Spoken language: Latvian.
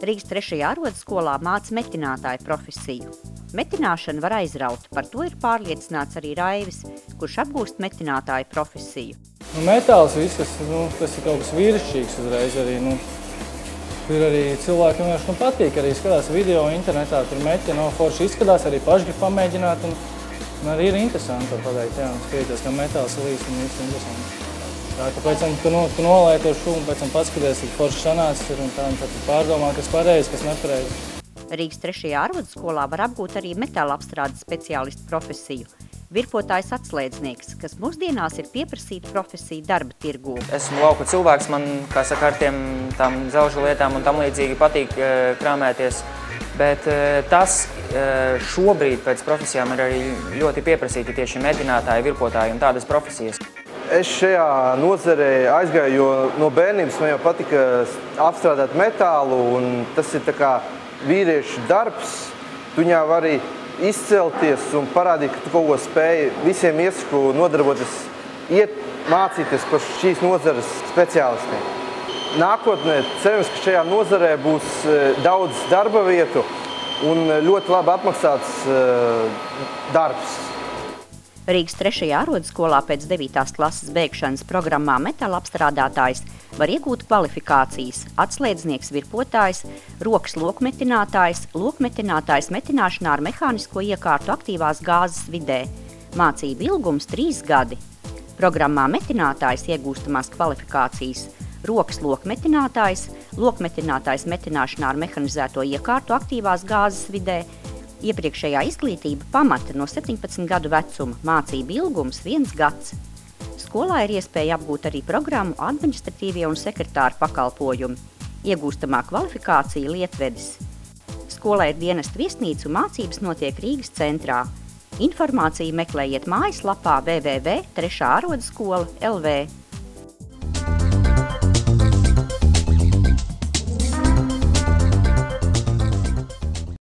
Rīgas 3. arodskolā māca metinātāju profesiju. Metināšana var aizraut, par to ir pārliecināts arī Raivis, kurš apgūst metinātāju profesiju. Metāls viss, tas ir kaut kas vīrišķīgs uzreiz arī. Ir arī cilvēkiem vienkārši patīk, arī skatās video internetā, tur meķi, forši izskatās, arī paši grib pamēģināt. Un arī ir interesanti to pateikt, skatīties, kā metāls līdz un viss interesanti. Tā, ka pēc tam, tu nolēji to šūmu, pēc tam paskaties, cik forši sanācis ir un tad pārdomā, kas pareizi, kas nepareizi. Rīgas 3. arodskolā var apgūt arī metāla apstrādes speciālistu profesiju. Virpotājs atslēdznieks, kas mūsdienās ir pieprasīta profesija darba tirgū. Esmu lauku cilvēks, man, kā saka, ar tām zelžu lietām un tam līdzīgi patīk krāmēties. Bet tas šobrīd pēc profesijām ir arī ļoti pieprasīti tieši metinātāji, virpotāji un tādas profesijas. Es šajā nozarē aizgāju, jo no bērnības man jau patika apstrādāt metālu, un tas ir tā kā vīriešu darbs. Tu viņā vari izcelties un parādīt, ka tu kaut ko spēji. Visiem iesaku nodarboties, mācīties par šīs nozares speciālistiem. Nākotnē cerams, ka šajā nozarē būs daudz darba vietu un ļoti labi apmaksāts darbs. Rīgas 3. arodskolā pēc 9. klases beigšanas programmā metāla apstrādātājs var iegūt kvalifikācijas atslēdznieks, virpotājs, rokas lokmetinātājs, lokmetinātājs metināšanā ar mehānisko iekārtu aktīvās gāzes vidē. Mācību ilgums 3 gadi. Programmā metinātājs iegūstamās kvalifikācijas rokas lokmetinātājs, lokmetinātājs metināšanā ar mehanizēto iekārtu aktīvās gāzes vidē. Iepriekšējā izglītība pamata no 17 gadu vecuma, mācību ilgums 1 gads. Skolā ir iespēja apgūt arī programmu administratīvie un sekretāru pakalpojumi. Iegūstamā kvalifikācija lietvedis. Skolā ir dienesta viesnīca un mācības notiek Rīgas centrā. Informāciju meklējiet mājaslapā www.3arodskola.lv.